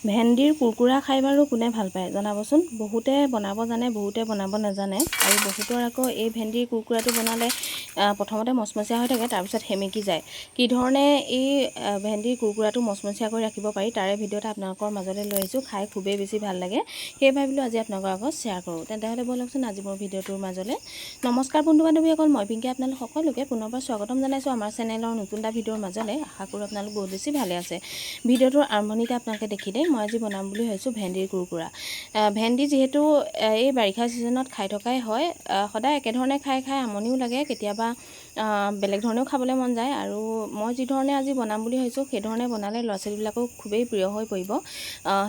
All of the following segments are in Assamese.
ভেন্দিৰ কুৰকুৰা খাই বাৰু কোনে ভাল পায় জনাবচোন। বহুতে বনাব জানে, বহুতে বনাব নাজানে। আৰু বহুতৰ আকৌ এই ভেন্দিৰ কুৰকুৰাটো বনালে প্ৰথমতে মচমচীয়া হৈ থাকে, তাৰপিছত সেমেকি যায়। কি ধৰণে এই ভেন্দিৰ কুৰকুৰাটো মচমচীয়া কৰি ৰাখিব পাৰি তাৰে ভিডিঅ' এটা আপোনালোকৰ মাজলৈ লৈ আহিছোঁ। খাই খুবেই বেছি ভাল লাগে, সেয়ে ভাবিলোঁ আজি আপোনালোকৰ আগত শ্বেয়াৰ কৰোঁ। তেন্তে ব'লকচোন আজি মোৰ ভিডিঅ'টোৰ মাজলৈ। নমস্কাৰ বন্ধু বান্ধৱীসকল, মই পিংকি আপোনালোক সকলোকে পুনৰবাৰ স্বাগতম জনাইছোঁ আমাৰ চেনেলৰ নতুন এটা ভিডিঅ'ৰ মাজলৈ। আশা কৰোঁ আপোনালোক বহুত বেছি ভালে আছে। ভিডিঅ'টোৰ আৰম্ভণিতে আপোনালোকে দেখিলে মই আজি বনাম বুলি ভাবিছোঁ ভেন্দিৰ কুৰকুৰা। ভেন্দি যিহেতু এই বাৰিষা ছিজনত খাই থকাই হয়, সদায় একেধৰণে খাই আমনিও লাগে, কেতিয়াবা বেলেগ ধৰণেও খাবলৈ মন যায়। আৰু মই যি ধৰণে আজি বনাম বুলি ভাবিছোঁ সেইধৰণে বনালে ল'ৰা ছোৱালীবিলাকো খুবেই প্ৰিয় হৈ পৰিব।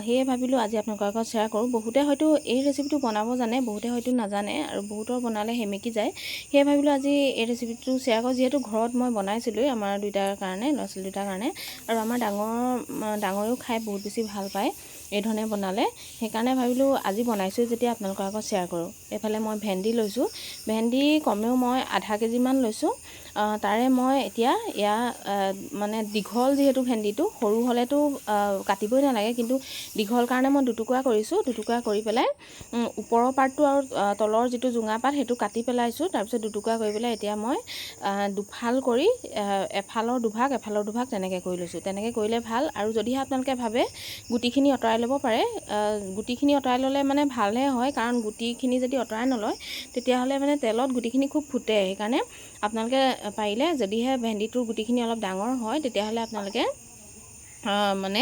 সেয়ে ভাবিলোঁ আজি আপোনালোকৰ আগত শ্বেয়াৰ কৰোঁ। বহুতে হয়তো এই ৰেচিপিটো বনাব জানে, বহুতে হয়তো নাজানে, আৰু বহুতৰ বনালে সেমেকি যায়। সেয়ে ভাবিলোঁ আজি এই ৰেচিপিটো শ্বেয়াৰ কৰোঁ। যিহেতু ঘৰত মই বনাইছিলোঁ আমাৰ দুইটাৰ কাৰণে, ল'ৰা ছোৱালী দুটাৰ কাৰণে, আৰু আমাৰ ডাঙৰেও খাই বহুত বেছি ভাল পায় এই ধৰণে বনালে। সেইকাৰণে ভাবিলোঁ আজি বনাইছোঁ যেতিয়া আপোনালোকৰ আগত শ্বেয়াৰ কৰোঁ। এইফালে মই ভেন্দি লৈছোঁ। ভেন্দি কমেও মই আধা কেজিমান লৈছোঁ। তাৰে মই এতিয়া মানে দীঘল যিহেতু ভেন্দিটো, সৰু হ'লেতো কাটিবই নালাগে, কিন্তু দীঘল কাৰণে মই দুটুকুৰা কৰিছোঁ। দুটুকুৰা কৰি পেলাই ওপৰৰ পাৰ্টটো আৰু তলৰ যিটো জোঙা পাত সেইটো কাটি পেলাইছোঁ। তাৰপিছত দুটুকুৰা কৰি পেলাই এতিয়া মই দুফাল কৰি এফালৰ দুভাগ তেনেকৈ কৰি লৈছোঁ। তেনেকৈ কৰিলে ভাল। আৰু যদিহে আপোনালোকে ভাবে গুটিখিনি আঁতৰাই ল'ব পাৰে। গুটিখিনি আঁতৰাই ল'লে মানে ভালহে হয়, কাৰণ গুটিখিনি যদি আঁতৰাই নলয় তেতিয়াহ'লে মানে তেলত গুটিখিনি খুব ফুটে। সেইকাৰণে আপোনালোকে পাৰিলে যদিহে ভেন্দিটোৰ গুটিখিনি অলপ ডাঙৰ হয় তেতিয়াহ'লে আপোনালোকে মানে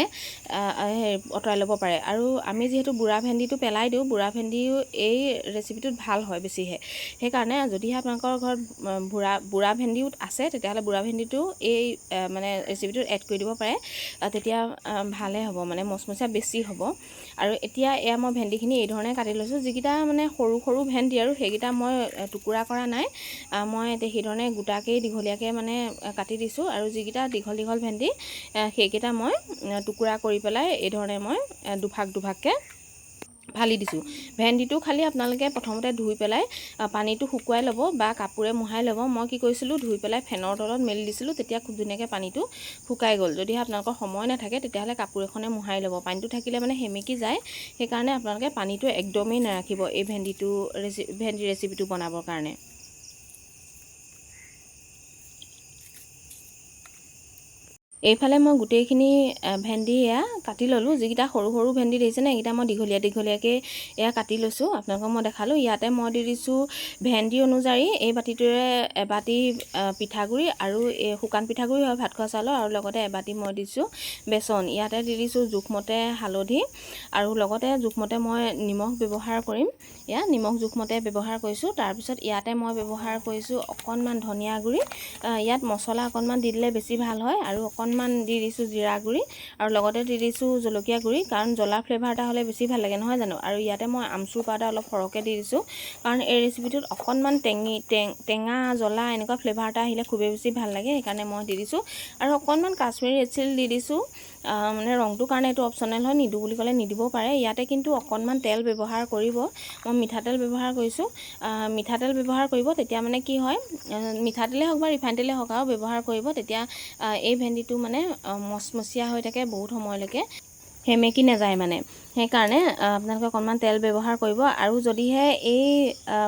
আঁতৰাই ল'ব পাৰে। আৰু আমি যিহেতু বুঢ়া ভেন্দিটো পেলাই দিওঁ, বুঢ়া ভেন্দিও এই ৰেচিপিটোত ভাল হয় বেছিহে। সেইকাৰণে যদিহে আপোনালোকৰ ঘৰত বুঢ়া ভেন্দিও আছে তেতিয়াহ'লে বুঢ়া ভেন্দিটো এই মানে ৰেচিপিটোত এড কৰি দিব পাৰে। তেতিয়া ভালে হ'ব, মানে মচমচীয়া বেছি হ'ব। আৰু এতিয়া এয়া মই ভেন্দিখিনি এই ধৰণে কাটি লৈছোঁ। যিকেইটা মানে সৰু সৰু ভেন্দি আৰু সেইকেইটা মই টুকুৰা কৰা নাই, মই সেইধৰণে গোটাকেই দীঘলীয়াকৈ মানে কাটি দিছোঁ। আৰু যিকেইটা দীঘল দীঘল ভেন্দি সেইকেইটা মই টুকুৰা কৰি পেলাই এই ধৰণে মই দুভাগকৈ ফালি দিছোঁ। ভেন্দিটো খালি আপোনালোকে প্ৰথমতে ধুই পেলাই পানীটো শুকুৱাই ল'ব বা কাপোৰে মোহাই ল'ব। মই কি কৰিছিলোঁ, ধুই পেলাই ফেনৰ তলত মেলি দিছিলোঁ, তেতিয়া খুব ধুনীয়াকৈ পানীটো শুকাই গ'ল। যদিহে আপোনালোকৰ সময় নাথাকে তেতিয়াহ'লে কাপোৰ এখনে মোহাই ল'ব। পানীটো থাকিলে মানে সেমেকি যায়। সেইকাৰণে আপোনালোকে পানীটো একদমেই নাৰাখিব এই ভেন্দি ৰেচিপিটো বনাবৰ কাৰণে। এইফালে মই গোটেইখিনি ভেন্দি কাটি ল'লোঁ। যিকেইটা সৰু সৰু ভেন্দি দেখিছেনে, এইকেইটা মই দীঘলীয়াকৈ কাটি লৈছোঁ। আপোনালোকক মই দেখালোঁ। ইয়াতে মই দি দিছোঁ ভেন্দি অনুযায়ী এই বাতিটোৰে এবাতি পিঠাগুড়ি, আৰু শুকান পিঠাগুড়ি হয় ভাত খোৱা চাউলৰ, আৰু লগতে এবাতি মই দিছোঁ বেচন। ইয়াতে দি দিছোঁ জোখমতে হালধি, আৰু লগতে জোখমতে মই নিমখ ব্যৱহাৰ কৰিম। নিমখ জোখমতে ব্যৱহাৰ কৰিছোঁ। তাৰপিছত ইয়াতে মই ব্যৱহাৰ কৰিছোঁ অকণমান ধনিয়া গুড়ি। ইয়াত মছলা অকণমান দি দিলে বেছি ভাল হয়। আৰু অকণমান দি দিছোঁ জিৰা গুড়ি, আৰু লগতে দি দিছোঁ জলকীয়া গুড়ি, কাৰণ জ্বলা ফ্লেভাৰ এটা হ'লে বেছি ভাল লাগে, নহয় জানো। আৰু ইয়াতে মই আমচুৰ পাউডাৰ অলপ সৰহকৈ দি দিছোঁ, কাৰণ এই ৰেচিপিটোত অকণমান টেঙা জ্বলা এনেকুৱা ফ্লেভাৰ এটা আহিলে খুবেই বেছি ভাল লাগে। সেইকাৰণে মই দি দিছোঁ। আৰু অকণমান কাশ্মীৰী ৰেড চিলি দি দিছোঁ। মানে ৰংটোৰ কাৰণে এইটো অপশ্যনেল হয়, নিদিওঁ বুলি ক'লে নিদিবও পাৰে। ইয়াতে কিন্তু অকণমান তেল ব্যৱহাৰ কৰিব। মই মিঠাতেল ব্যৱহাৰ কৰিছোঁ। মিঠাতেল ব্যৱহাৰ কৰিব, তেতিয়া মানে কি হয়, মিঠাতেলেই হওক বা ৰিফাইন তেলেই হওক আৰু ব্যৱহাৰ কৰিব, তেতিয়া এই ভেন্দিটো মানে মচমচীয়া হৈ থাকে বহুত সময়লৈকে, সেমেকি নাযায় মানে। সেইকাৰণে আপোনালোকে অকণমান তেল ব্যৱহাৰ কৰিব। আৰু যদিহে এই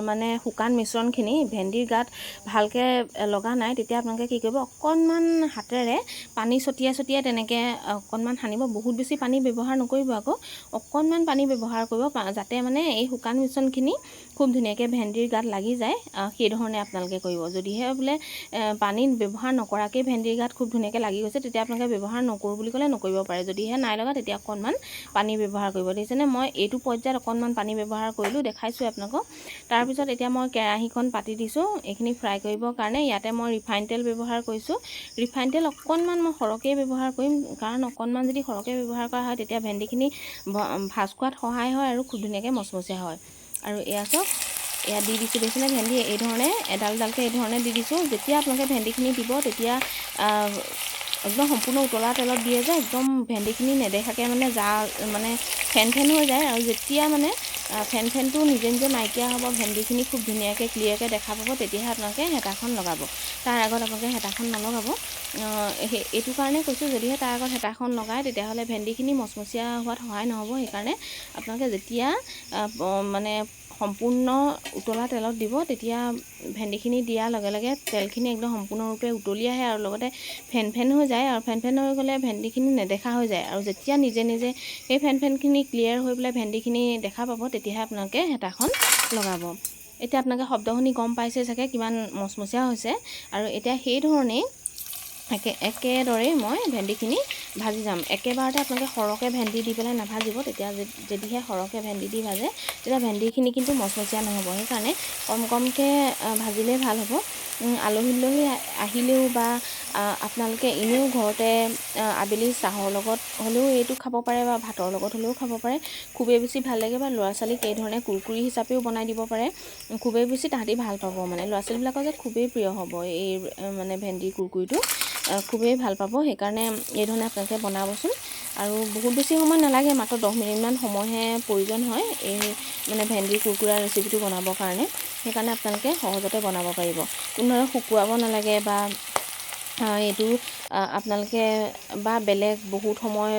মানে শুকান মিশ্ৰণখিনি ভেন্দিৰ গাত ভালকৈ লগা নাই, তেতিয়া আপোনালোকে কি কৰিব, অকণমান হাতেৰে পানী ছটিয়াই তেনেকৈ অকণমান সানিব। বহুত বেছি পানী ব্যৱহাৰ নকৰিব আকৌ, অকণমান পানী ব্যৱহাৰ কৰিব, যাতে মানে এই শুকান মিশ্ৰণখিনি খুব ধুনীয়াকৈ ভেন্দিৰ গাত লাগি যায়। সেইধৰণে আপোনালোকে কৰিব। যদিহে বোলে পানী ব্যৱহাৰ নকৰাকৈ ভেন্দিৰ গাত খুব ধুনীয়াকৈ লাগি গৈছে, তেতিয়া আপোনালোকে ব্যৱহাৰ নকৰোঁ বুলি ক'লে নকৰিব পাৰে। যদিহে নাই লগা তেতিয়া অকণমান পানী ব্যৱহাৰ কৰিব। দেখিছেনে, মই এইটো পৰ্যায়ত অকণমান পানী ব্যৱহাৰ কৰিলোঁ, দেখাইছোঁ আপোনালোকক। তাৰপিছত এতিয়া মই কেৰাহীখন পাতি দিছোঁ এইখিনি ফ্ৰাই কৰিবৰ কাৰণে। ইয়াতে মই ৰিফাইন তেল ব্যৱহাৰ কৰিছোঁ। ৰিফাইন তেল অকণমান মই সৰহকৈ ব্যৱহাৰ কৰিম, কাৰণ অকণমান যদি সৰহকৈ ব্যৱহাৰ কৰা হয় তেতিয়া ভেন্দিখিনি ভাজ খোৱাত সহায় হয় আৰু খুব ধুনীয়াকৈ মচমচীয়া হয়। আৰু এয়া চাওক, এয়া দি দিছোঁ, দেখিছেনে ভেন্দি এই ধৰণে এডাল এডালকৈ এই ধৰণে দি দিছোঁ। যেতিয়া আপোনালোকে ভেন্দিখিনি দিব তেতিয়া একদম সম্পূৰ্ণ উতলা তেলত দিয়ে যে একদম ভেন্দিখিনি নেদেখাকৈ মানে ফেন হৈ যায়। আৰু যেতিয়া মানে ফেনটো নিজে নিজে নাইকিয়া হ'ব, ভেন্দিখিনি খুব ধুনীয়াকৈ ক্লিয়াৰকৈ দেখা পাব, তেতিয়াহে আপোনালোকে হেতাখন লগাব। তাৰ আগত আপোনালোকে হেতাখন নলগাব। এইটো কাৰণে কৈছোঁ, যদিহে তাৰ আগত হেতাখন লগায় তেতিয়াহ'লে ভেন্দিখিনি মচমচীয়া হোৱাত সহায় নহ'ব। সেইকাৰণে আপোনালোকে যেতিয়া মানে সম্পূৰ্ণ উতলা তেলত দিব, তেতিয়া ভেন্দিখিনি দিয়াৰ লগে লগে তেলখিনি একদম সম্পূৰ্ণৰূপে উতলি আহে আৰু লগতে ফেন হৈ যায়, আৰু ফেন হৈ গ'লে ভেন্দিখিনি নেদেখা হৈ যায়। আৰু যেতিয়া নিজে নিজে সেই ফেনখিনি ক্লিয়াৰ হৈ পেলাই ভেন্দিখিনি দেখা পাব, তেতিয়াহে আপোনালোকে হেতাখন লগাব। এতিয়া আপোনালোকে শব্দ শুনি গম পাইছে চাগে কিমান মচমচীয়া হৈছে। আৰু এতিয়া সেই ধৰণেই একেদৰেই মই ভেন্দিখিনি ভাজি যাম। একেবাৰতে আপোনালোকে সৰহকৈ ভেন্দি দি পেলাই নাভাজিব, তেতিয়া যদিহে সৰহকৈ ভেন্দি দি ভাজে তেতিয়া ভেন্দিখিনি কিন্তু মচমচীয়া নহ'ব। সেইকাৰণে কমকৈ ভাজিলেই ভাল হ'ব। আলহী আহিলেও বা আপোনালোকে এনেও ঘৰতে আবেলি চাহৰ লগত হ'লেও এইটো খাব পাৰে বা ভাতৰ লগত হ'লেও খাব পাৰে, খুবেই বেছি ভাল লাগে। বা ল'ৰা ছোৱালীক এই ধৰণে কুৰকুৰি হিচাপেও বনাই দিব পাৰে, খুবেই বেছি তাহাঁতি ভাল পাব। মানে ল'ৰা ছোৱালীবিলাকৰ যে খুবেই প্ৰিয় হ'ব এই মানে ভেন্দি কুৰকুৰিটো, খুবেই ভাল পাব। সেইকাৰণে এই ধৰণে আপোনালোকে বনাবচোন। আৰু বহুত বেছি সময় নালাগে, মাত্ৰ 10 মিনিটমান সময়হে প্ৰয়োজন হয় এই মানে ভেন্দি কুৰকুৰা ৰেচিপিটো বনাবৰ কাৰণে। সেইকাৰণে আপোনালোকে সহজতে বনাব পাৰিব। কোনোধৰণে শুকুৱাব নালাগে বা এইটো আপোনালোকে বা বেলেগ বহুত সময়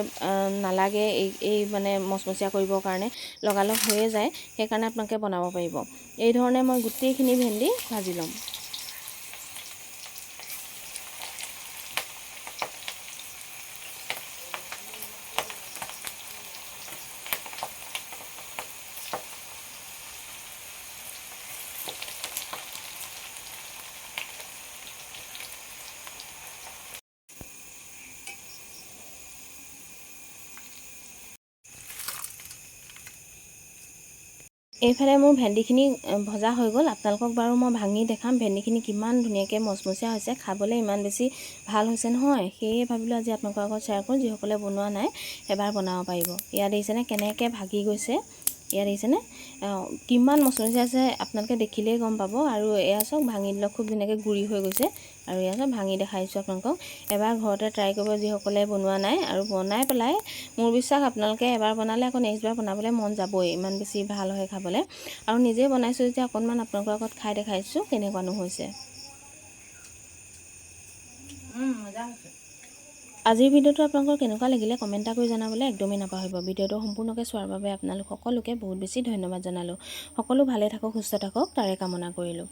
নালাগে এই মানে মচমচীয়া কৰিবৰ কাৰণে, লগালগ হৈয়ে যায়। সেইকাৰণে আপোনালোকে বনাব পাৰিব। এই ধৰণে মই গোটেইখিনি ভেন্দি ভাজি ল'ম। এইফালে মোৰ ভেন্দিখিনি ভজা হৈ গ'ল। আপোনালোকক বাৰু মই ভাঙি দেখাম ভেন্দিখিনি কিমান ধুনীয়াকৈ মচমচীয়া হৈছে, খাবলৈ ইমান বেছি ভাল হৈছে নহয়। সেয়ে ভাবিলোঁ আজি আপোনালোকৰ আগত শ্বেয়াৰ কৰোঁ, যিসকলে বনোৱা নাই এবাৰ বনাব পাৰিব। ইয়াত দেখিছেনে কেনেকৈ ভাগি গৈছে, ইয়াত দেখিছেনে কিমান মচমচীয়া আছে, আপোনালোকে দেখিলেই গম পাব। আৰু এয়া চাওক ভাঙি দিলে খুব ধুনীয়াকৈ গুড়ি হৈ গৈছে। আৰু এয়া চাওক ভাঙি দেখাইছোঁ আপোনালোকক। এবাৰ ঘৰতে ট্ৰাই কৰিব যিসকলে বনোৱা নাই, আৰু বনাই পেলাই মোৰ বিশ্বাস আপোনালোকে এবাৰ বনালে আকৌ নেক্সটবাৰ বনাবলৈ মন যাবই, ইমান বেছি ভাল হয় খাবলৈ। আৰু নিজেই বনাইছোঁ যেতিয়া অকণমান আপোনালোকৰ আগত খাই দেখাইছোঁ কেনেকুৱানো হৈছে। মজা হৈছে। আজিৰ ভিডিঅ'টো আপোনালোকৰ কেনেকুৱা লাগিলে কমেণ্ট এটা কৰি জনাবলৈ একদমেই নাপাহৰিব। ভিডিঅ'টো সম্পূৰ্ণকৈ চোৱাৰ বাবে আপোনালোক সকলোকে বহুত বেছি ধন্যবাদ জনালোঁ। সকলো ভালে থাকক, সুস্থ থাকক, তাৰে কামনা কৰিলোঁ।